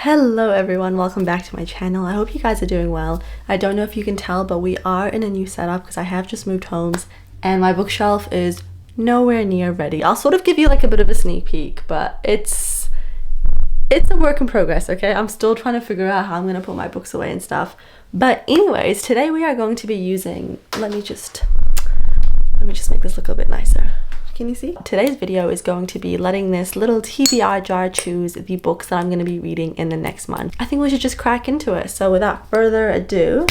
Hello everyone, welcome back to my channel. I hope you guys are doing well. I don't know if you can tell, but we are in a new setup because I have just moved homes and my bookshelf is nowhere near ready. I'll sort of give you like a bit of a sneak peek, but it's a work in progress, okay? I'm still trying to figure out how I'm going to put my books away and stuff. But anyways, today we are going to be using, let me just make this look a bit nicer. Can you see? Today's video is going to be letting this little TBR jar choose the books that I'm going to be reading in the next month. I think we should just crack into it. So without further ado,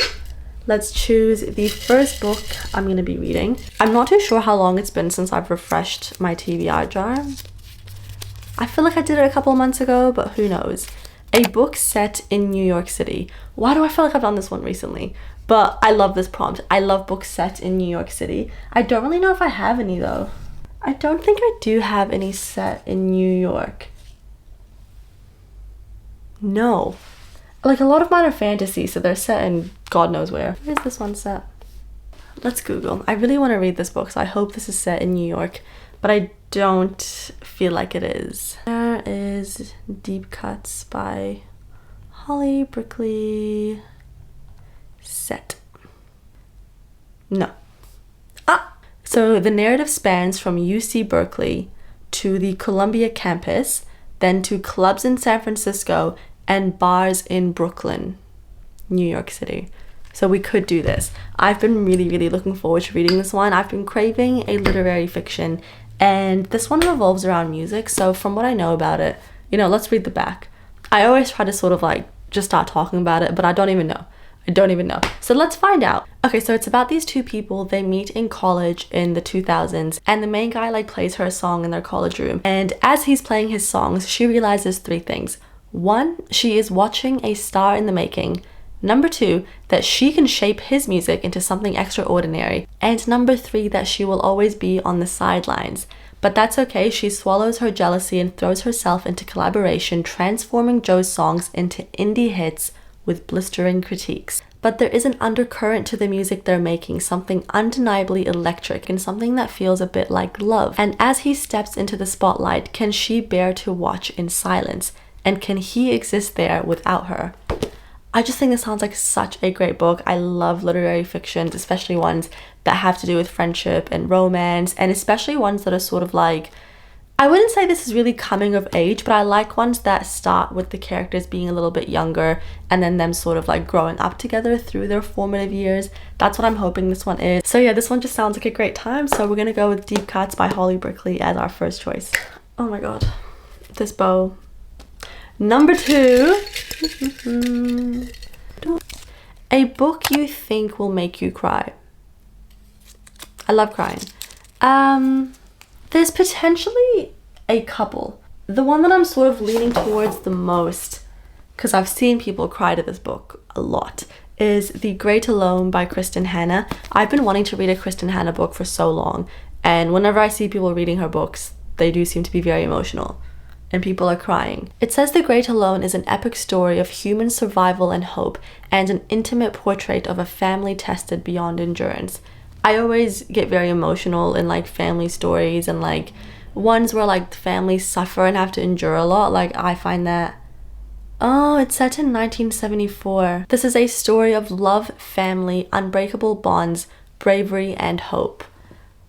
let's choose the first book I'm going to be reading. I'm not too sure how long it's been since I've refreshed my TBR jar. I feel like I did it a couple months ago, but who knows. A book set in New York City. Why do I feel like I've done this one recently? But I love this prompt. I love books set in New York City. I don't really know if I have any though. I don't think I do have any set in New York. No. Like a lot of mine are fantasy, so they're set in God knows where. Where is this one set? Let's Google. I really want to read this book, so I hope this is set in New York, but I don't feel like it is. There is Deep Cuts by Holly Brickley. Set. No. So the narrative spans from UC Berkeley to the Columbia campus, then to clubs in San Francisco and bars in Brooklyn, New York City. So we could do this. I've been really looking forward to reading this one. I've been craving a literary fiction, and this one revolves around music. So from what I know about it, let's read the back. I always try to sort of like just start talking about it, but I don't even know. So let's find out. Okay, so it's about these two people. They meet in college in the 2000s, and the main guy like plays her a song in their college room. And as he's playing his songs, she realizes three things. One, she is watching a star in the making. Number two, that she can shape his music into something extraordinary. And number three, that she will always be on the sidelines. But that's okay, she swallows her jealousy and throws herself into collaboration, transforming Joe's songs into indie hits with blistering critiques. But there is an undercurrent to the music they're making, something undeniably electric and something that feels a bit like love. And as he steps into the spotlight, can she bear to watch in silence? And can he exist there without her? I just think this sounds like such a great book. I love literary fictions, especially ones that have to do with friendship and romance, and especially ones that are sort of like, I wouldn't say this is really coming of age, but I like ones that start with the characters being a little bit younger and then them sort of like growing up together through their formative years. That's what I'm hoping this one is. So yeah, this one just sounds like a great time. So we're gonna go with Deep Cuts by Holly Brickley as our first choice. Oh my god, this bow. Number two. A book you think will make you cry. I love crying. There's potentially a couple. The one that I'm sort of leaning towards the most, because I've seen people cry to this book a lot, is The Great Alone by Kristen Hanna. I've been wanting to read a Kristen Hanna book for so long, and whenever I see people reading her books, they do seem to be very emotional, and people are crying. It says The Great Alone is an epic story of human survival and hope, and an intimate portrait of a family tested beyond endurance. I always get very emotional in like family stories and like ones where like families suffer and have to endure a lot. Like I find that, oh, it's set in 1974. This is a story of love, family, unbreakable bonds, bravery, and hope.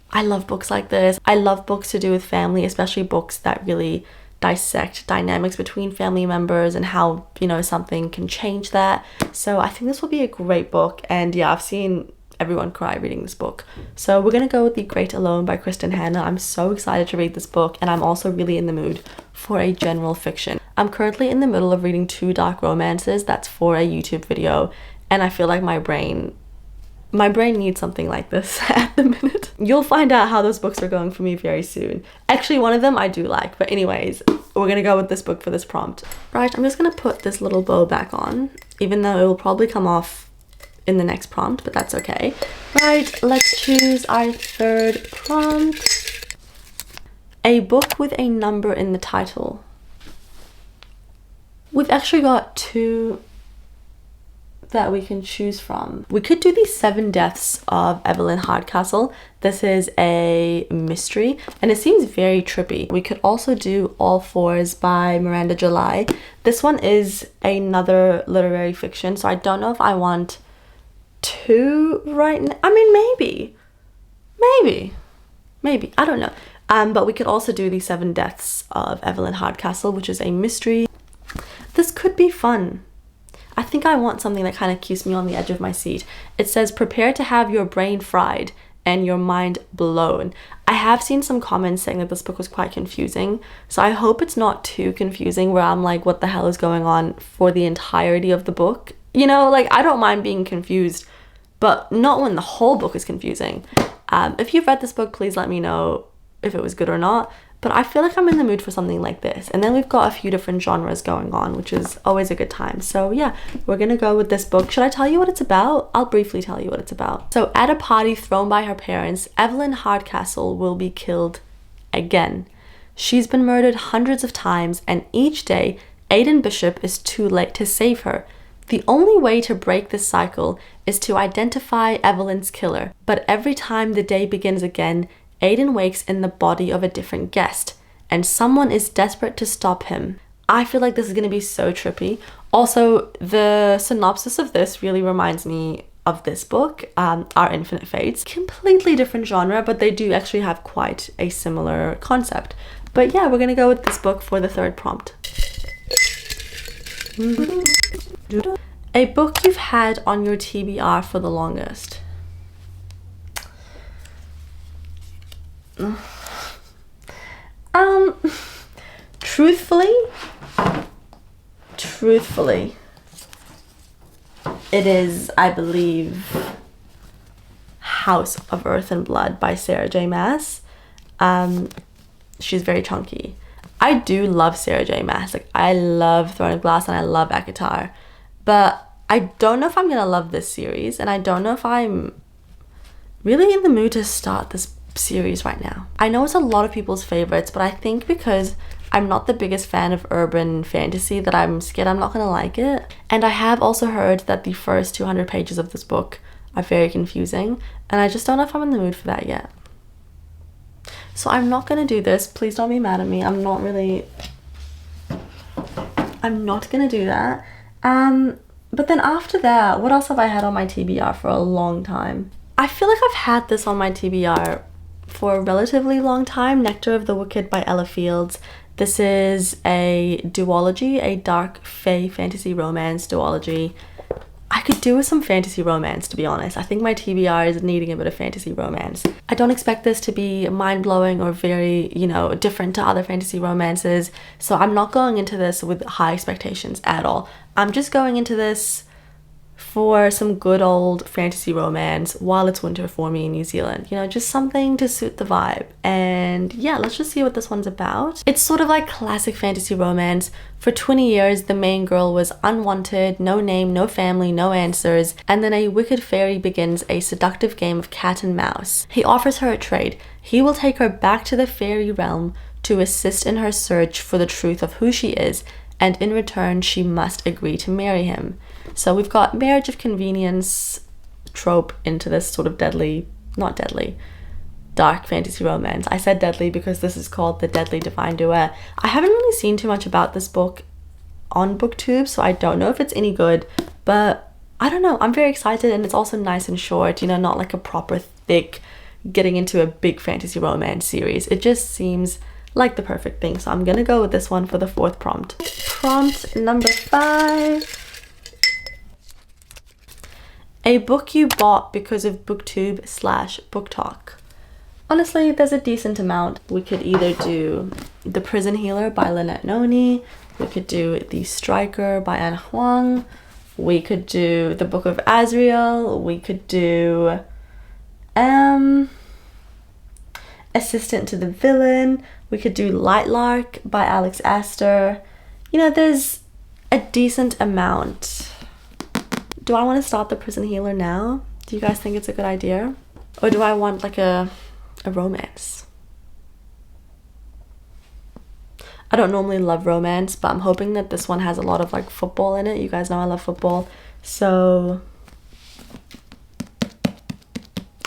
I love books like this. I love books to do with family, especially books that really dissect dynamics between family members and how, something can change that. So I think this will be a great book. And yeah, I've seen everyone cry reading this book. So we're gonna go with The Great Alone by Kristen Hanna. I'm so excited to read this book, and I'm also really in the mood for a general fiction. I'm currently in the middle of reading 2 dark romances that's for a YouTube video, and I feel like my brain needs something like this at the minute. You'll find out how those books are going for me very soon. Actually, one of them I do like, but anyways, we're gonna go with this book for this prompt. Right, I'm just gonna put this little bow back on, even though it will probably come off in the next prompt, but that's okay. Right, let's choose our third prompt. A book with a number in the title. We've actually got 2 that we can choose from. We could do the 7 Deaths of Evelyn Hardcastle. This is a mystery and it seems very trippy. We could also do All Fours by Miranda July. This one is another literary fiction, so I don't know if I want 2 right now. I mean, maybe, I don't know. But we could also do the 7 Deaths of Evelyn Hardcastle, which is a mystery. This could be fun. I think I want something that kind of keeps me on the edge of my seat. It says, prepare to have your brain fried and your mind blown. I have seen some comments saying that this book was quite confusing, so I hope it's not too confusing where I'm like, what the hell is going on for the entirety of the book? You know, like, I don't mind being confused, but not when the whole book is confusing. If you've read this book, please let me know if it was good or not. But I feel like I'm in the mood for something like this. And then we've got a few different genres going on, which is always a good time. So yeah, we're gonna go with this book. Should I tell you what it's about? I'll briefly tell you what it's about. So at a party thrown by her parents, Evelyn Hardcastle will be killed again. She's been murdered hundreds of times, and each day, Aidan Bishop is too late to save her. The only way to break this cycle is to identify Evelyn's killer. But every time the day begins again, Aidan wakes in the body of a different guest, and someone is desperate to stop him. I feel like this is going to be so trippy. Also, the synopsis of this really reminds me of this book, Our Infinite Fates. Completely different genre, but they do actually have quite a similar concept. But yeah, we're going to go with this book for the 3rd prompt. A book you've had on your TBR for the longest. Truthfully, it is, I believe, House of Earth and Blood by Sarah J. Maas. She's very chunky. I do love Sarah J. Maas. Like, I love Throne of Glass and I love ACOTAR. But I don't know if I'm gonna love this series, and I don't know if I'm really in the mood to start this series right now. I know it's a lot of people's favorites, but I think because I'm not the biggest fan of urban fantasy that I'm scared I'm not gonna like it. And I have also heard that the first 200 pages of this book are very confusing, and I just don't know if I'm in the mood for that yet. So I'm not gonna do this. Please don't be mad at me. I'm not gonna do that. But then after that, what else have I had on my TBR for a long time? I feel like I've had this on my TBR for a relatively long time. Nectar of the Wicked by Ella Fields. This is a duology, a dark fae fantasy romance duology. I could do with some fantasy romance, to be honest. I think my TBR is needing a bit of fantasy romance. I don't expect this to be mind-blowing or very, different to other fantasy romances. So I'm not going into this with high expectations at all. I'm just going into this for some good old fantasy romance while it's winter for me in New Zealand. Just something to suit the vibe. And yeah, let's just see what this one's about. It's sort of like classic fantasy romance. For 20 years, the main girl was unwanted, no name, no family, no answers, and then a wicked fairy begins a seductive game of cat and mouse. He offers her a trade. He will take her back to the fairy realm to assist in her search for the truth of who she is, and in return, she must agree to marry him. So we've got marriage of convenience trope into this sort of dark fantasy romance. I said deadly because this is called The Deadly Divine Duet. I haven't really seen too much about this book on booktube, so I don't know if it's any good, but I don't know. I'm very excited, and it's also nice and short, not like a proper thick getting into a big fantasy romance series. It just seems like the perfect thing. So I'm gonna go with this one for the 4th prompt. Prompt number 5. A book you bought because of booktube/booktok. Honestly, there's a decent amount. We could either do The Prison Healer by Lynette Noni. We could do The Striker by Anna Huang. We could do The Book of Azrael. We could do Assistant to the Villain. We could do Lightlark by Alex Astor. There's a decent amount. Do I want to start The Prison Healer now? Do you guys think it's a good idea? Or do I want like a romance? I don't normally love romance, but I'm hoping that this one has a lot of like football in it. You guys know I love football. So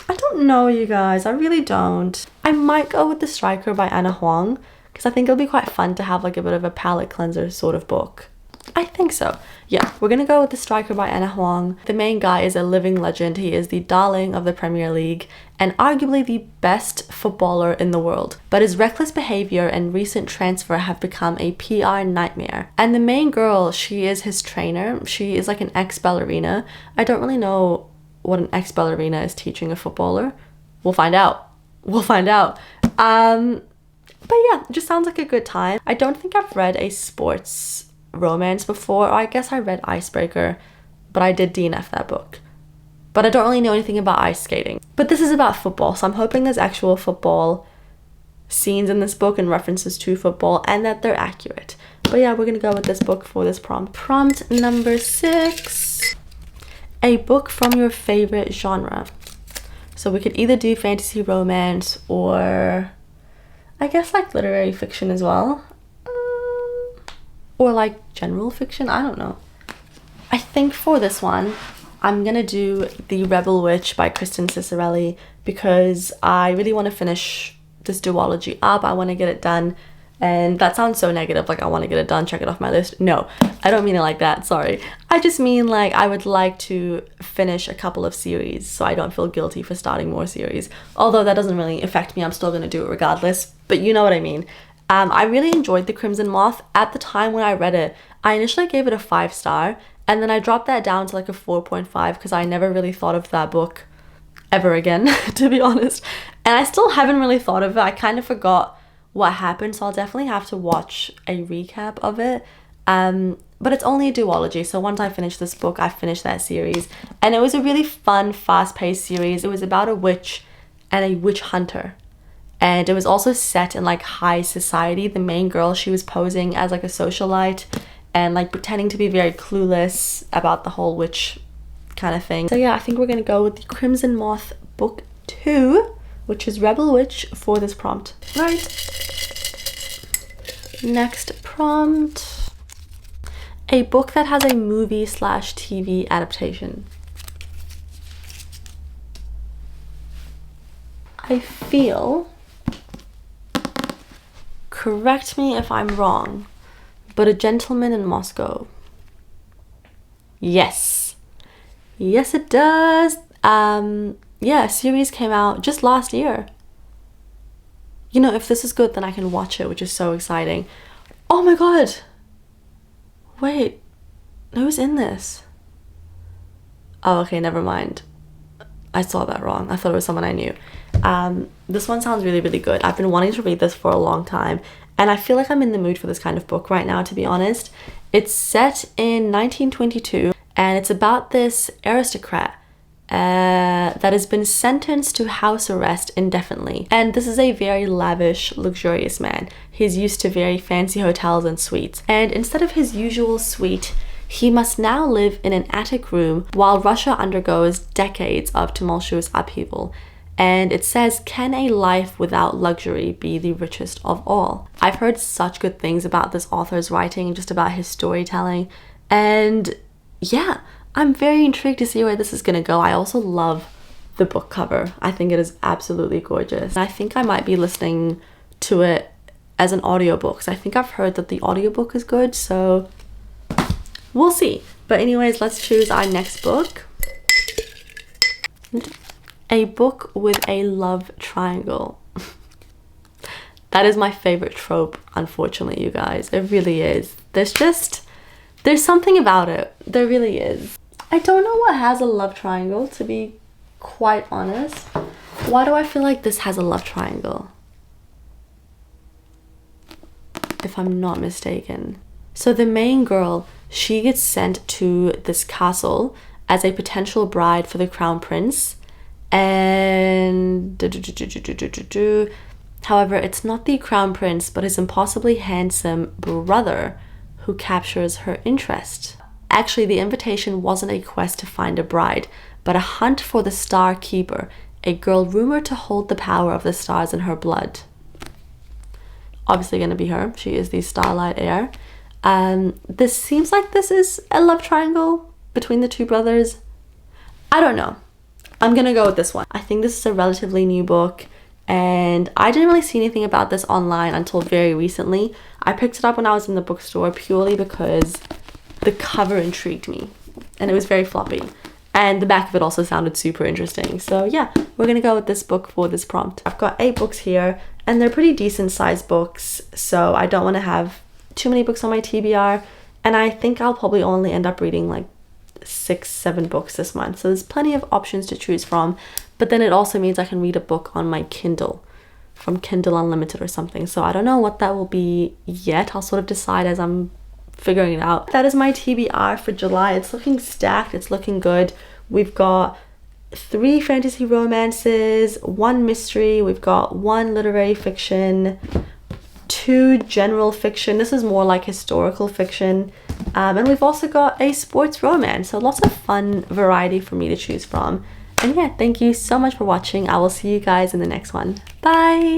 I don't know, you guys. I really don't. I might go with The Striker by Anna Huang because I think it'll be quite fun to have like a bit of a palate cleanser sort of book. I think so. Yeah, we're gonna go with The Striker by Anna Huang. The main guy is a living legend. He is the darling of the Premier League and arguably the best footballer in the world. But his reckless behavior and recent transfer have become a PR nightmare. And the main girl, she is his trainer. She is like an ex-ballerina. I don't really know what an ex-ballerina is teaching a footballer. We'll find out. We'll find out. But yeah, it just sounds like a good time. I don't think I've read a sports romance before. Or I guess I read Icebreaker, but I did DNF that book. But I don't really know anything about ice skating. But this is about football, so I'm hoping there's actual football scenes in this book and references to football and that they're accurate. But yeah, we're gonna go with this book for this prompt. Prompt number 6. A book from your favorite genre. So we could either do fantasy romance or I guess like literary fiction as well. Or like general fiction, I don't know. I think for this one, I'm gonna do The Rebel Witch by Kristen Cicerelli because I really want to finish this duology up. I want to get it done. And that sounds so negative, like I want to get it done, check it off my list. No, I don't mean it like that, sorry. I just mean like I would like to finish a couple of series so I don't feel guilty for starting more series. Although that doesn't really affect me, I'm still gonna do it regardless, but you know what I mean. I really enjoyed The Crimson Moth. At the time when I read it, I initially gave it a 5-star and then I dropped that down to like a 4.5 because I never really thought of that book ever again, to be honest. And I still haven't really thought of it. I kind of forgot what happened, so I'll definitely have to watch a recap of it. But it's only a duology, so once I finish this book, I finished that series. And it was a really fun, fast-paced series. It was about a witch and a witch hunter. And it was also set in like high society. The main girl, she was posing as like a socialite and like pretending to be very clueless about the whole witch kind of thing. So yeah, I think we're gonna go with The Crimson Moth book 2, which is Rebel Witch, for this prompt. Right. Next prompt. A book that has a movie/TV adaptation. I feel, correct me if I'm wrong, but A Gentleman in Moscow. Yes. Yes, it does. Yeah, a series came out just last year. You know, if this is good, then I can watch it, which is so exciting. Oh my god. Wait, who's in this? Oh, okay, never mind. I saw that wrong. I thought it was someone I knew. This one sounds really, really good. I've been wanting to read this for a long time, and I feel like I'm in the mood for this kind of book right now, to be honest. It's set in 1922, and it's about this aristocrat that has been sentenced to house arrest indefinitely. And this is a very lavish, luxurious man. He's used to very fancy hotels and suites. And instead of his usual suite, he must now live in an attic room while Russia undergoes decades of tumultuous upheaval. And it says, can a life without luxury be the richest of all? I've heard such good things about this author's writing, just about his storytelling. And yeah, I'm very intrigued to see where this is gonna go. I also love the book cover. I think it is absolutely gorgeous. And I think I might be listening to it as an audiobook, because I think I've heard that the audiobook is good, so we'll see. But anyways, let's choose our next book. A book with a love triangle. That is my favorite trope, unfortunately, you guys. It really is. There's something about it. There really is. I don't know what has a love triangle, to be quite honest. Why do I feel like this has a love triangle? If I'm not mistaken. So the main girl, she gets sent to this castle as a potential bride for the crown prince. And however, it's not the crown prince, but his impossibly handsome brother who captures her interest. Actually, the invitation wasn't a quest to find a bride, but a hunt for the Star Keeper, a girl rumored to hold the power of the stars in her blood. obviously going to be her. She is the Starlight Heir. This seems like this is a love triangle between the two brothers. I don't know. I'm gonna go with this one. I think this is a relatively new book, and I didn't really see anything about this online until very recently. I picked it up when I was in the bookstore purely because the cover intrigued me, and it was very floppy, and the back of it also sounded super interesting. So yeah, we're gonna go with this book for this prompt. I've got 8 books here, and they're pretty decent sized books, so I don't want to have too many books on my TBR, and I think I'll probably only end up reading like 6-7 books this month, so there's plenty of options to choose from. But then it also means I can read a book on my Kindle from Kindle Unlimited or something, so I don't know what that will be yet. I'll sort of decide as I'm figuring it out. That is my TBR for July. It's looking stacked, it's looking good. We've got 3 fantasy romances, 1 mystery, we've got 1 literary fiction, 2 general fiction. This is more like historical fiction, and we've also got a sports romance, so lots of fun variety for me to choose from. And yeah, thank you so much for watching. I will see you guys in the next one. Bye!